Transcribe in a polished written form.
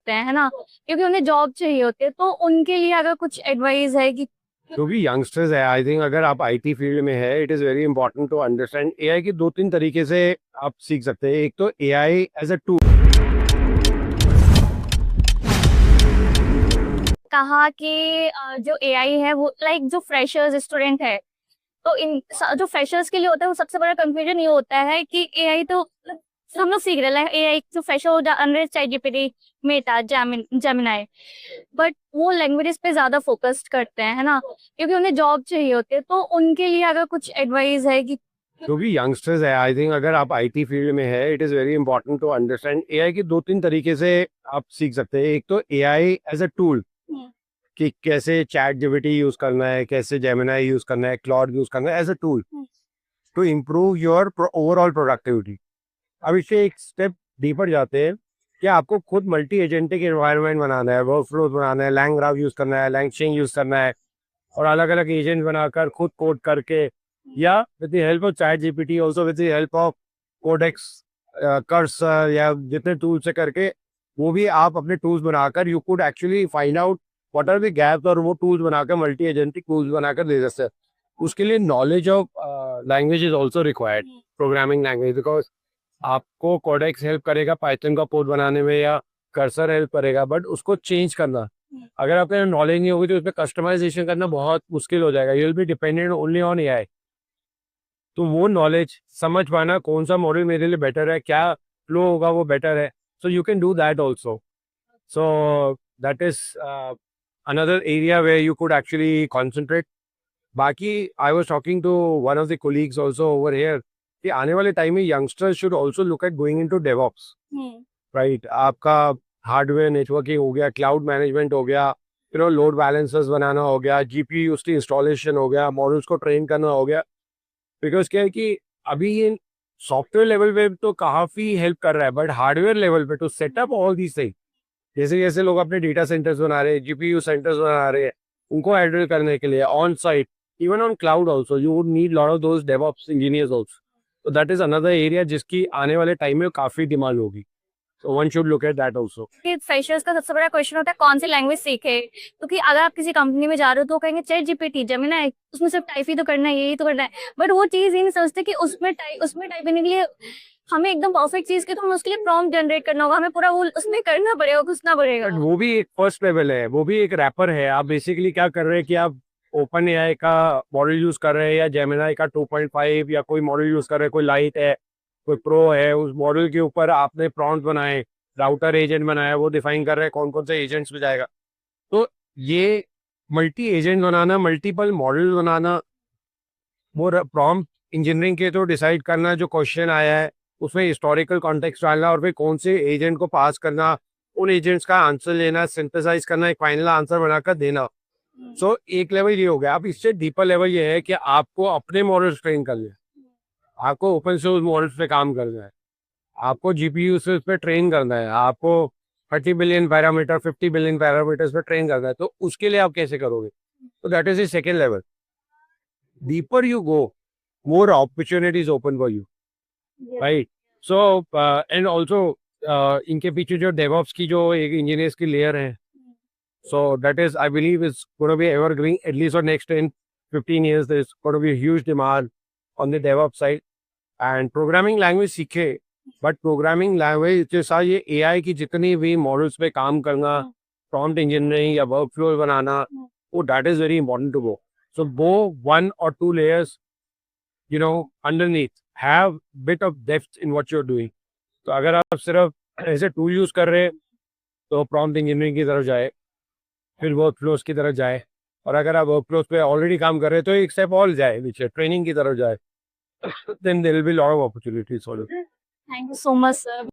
सकते हैं, है ना? क्योंकि उन्हें जॉब चाहिए होती है, तो उनके लिए अगर कुछ एडवाइस है कि जो भी यंगस्टर्स है, आई थिंक अगर आप आईटी फील्ड में है, it is very important to understand AI की दो तीन तरीके से आप सीख सकते हैं। एक तो एआई एज अ टूल। कहा कि जो एआई है वो लाइक जो फ्रेशर्स स्टूडेंट है, तो जो फ्रेशर्स के लिए होता है वो सबसे बड़ा कंफ्यूजन ये होता है कि एआई तो मतलब हम लोग सीख रहे हैं एआई जो फ्रेशर हो under chat GPT, Meta, Gemini, but वो लैंग्वेजेस पे ज्यादा फोकस करते हैं, है ना? क्योंकि उन्हें जॉब चाहिए होती है, तो उनके लिए अगर कुछ एडवाइस है कि जो भी यंगस्टर्स है, आई थिंक अगर आप आईटी फील्ड में है, it is very important to understand AI की दो तीन तरीके से आप सीख सकते हैं। एक तो एआई एज अ टूल, कि कैसे चैट जीपीटी यूज करना है, कैसे जेमिनाई यूज करना है, क्लॉड यूज करना है as a tool to improve your overall productivity. अब इससे एक स्टेप डीपर जाते हैं कि आपको खुद मल्टी एजेंटिक एनवायरनमेंट बनाना है, वर्क फ्लोज बनाना है, लैंग ग्राफ यूज करना है, लैंगस्ट्रिंग यूज करना है, और अलग अलग एजेंट बनाकर खुद कोड करके, या with the help of ChatGPT, also with the help of Codex, Cursor, या जितने टूल्स से करके वो भी आप अपने टूल्स बनाकर you could actually find out what are the gaps, और वो टूल्स बनाकर मल्टी एजेंटिक टूल्स बनाकर दे सकते हैं। उसके लिए knowledge of language is also required, programming language, because आपको कोडेक्स हेल्प करेगा पाइथन का कोड बनाने में, या कर्सर हेल्प करेगा, बट उसको चेंज करना, अगर आपके नॉलेज नहीं होगी तो उसमें कस्टमाइजेशन करना बहुत मुश्किल हो जाएगा। You will be dependent only on AI. तो वो नॉलेज समझ पाना कौन सा मॉडल मेरे लिए बेटर है, क्या फ्लो होगा वो बेटर है, so you can do that also. So that is another area where you could actually concentrate. बाकी I was talking to one of the colleagues also over here कि आने वाले टाइम में youngsters should also look at going into DevOps, right? आपका hardware networking हो गया, cloud management हो गया, लोड बैलेंसर्स बनाना हो गया, जीपीयू उसकी इंस्टॉलेशन हो गया, मॉडल्स को ट्रेन करना हो गया। बिकॉज क्या है कि अभी ये सॉफ्टवेयर लेवल पे तो काफ़ी हेल्प कर रहा है, बट हार्डवेयर लेवल पे to setup all these thing, जैसे जैसे लोग अपने डेटा सेंटर्स बना रहे हैं, जीपीयू सेंटर्स बना रहे हैं, उनको हैंडल करने के लिए on site, even on cloud also, you would need lot of those DevOps engineers also. तो दैट इज अनदर एरिया जिसकी आने वाले टाइम में काफ़ी डिमांड होगी। So one should look at that also. Freshers का सबसे बड़ा क्वेश्चन होता है कौन सी लैंग्वेज सीखे, क्योंकि अगर आप किसी कंपनी में जा रहे हो तो कहेंगे चैट जीपीटी, जेमिनाई, उसमें सिर्फ टाइप ही तो करना है, यही तो करना है, बट वो चीज ही नहीं समझते कि उसमें टाइप करने के लिए हमें एकदम परफेक्ट चीज की तो हमें उसके लिए प्रॉम्प्ट जनरेट करना होगा, हमें पूरा वो उसमें करना पड़ेगा, घुसना पड़ेगा। बट वो भी एक फर्स्ट लेवल है, वो भी एक रैपर है। आप बेसिकली क्या कर रहे हैं कि आप ओपन एआई का मॉडल यूज कर रहे हैं, या जेमिनाई का 2.5, या कोई मॉडल यूज कर रहे हैं, कोई लाइट है, कोई प्रो है, उस मॉडल के ऊपर आपने प्रॉम्प्ट बनाए, राउटर एजेंट बनाया, वो डिफाइन कर रहे हैं कौन कौन से एजेंट्स में जाएगा। तो ये मल्टी एजेंट बनाना, मल्टीपल मॉडल बनाना, वो प्रॉम्प्ट इंजीनियरिंग के तो डिसाइड करना जो क्वेश्चन आया है उसमें हिस्टोरिकल कॉन्टेक्स्ट डालना, और फिर कौन से एजेंट को पास करना, उन एजेंट्स का आंसर लेना, सिंथेसाइज करना, एक फाइनल आंसर बनाकर देना। सो एक लेवल ये हो गया। अब इससे डीपर लेवल ये है कि आपको अपने मॉडल्स ट्रेन करने हैं, आपको ओपन सोर्स मॉडल्स पे काम करना है, आपको जीपीयू से उस पर ट्रेन करना है, आपको 30 बिलियन पैरामीटर, 50 बिलियन पैरामीटर्स पे ट्रेन करना है। तो उसके लिए आप कैसे करोगे? तो that is the second level. Deeper you go, more opportunities open for you, right? So and also इनके पीछे जो DevOps की जो एक इंजीनियर्स की लेयर है, so that is I believe is going to be evergreen at least for next 10-15 years. There's going to be a huge demand on the DevOps side, and programming language सीखे, but programming language के साथ ये AI की जितनी भी models पे काम करना, prompt engineering या workflow बनाना, वो that is very important to go. So go 1 or 2 layers, underneath, have bit of depth in what you're doing. तो अगर आप सिर्फ ऐसे टूल यूज कर रहे हैं तो प्रॉम्प्ट इंजीनियरिंग की तरफ जाए, फिर वर्क फ्लोज की तरफ जाए, और अगर आप वर्क फ्लोज पे ऑलरेडी काम कर रहे हैं तो एक स्टेप और जाए, नीचे ट्रेनिंग की तरफ जाए, then there will be lot of opportunities for you. Thank you so much sir.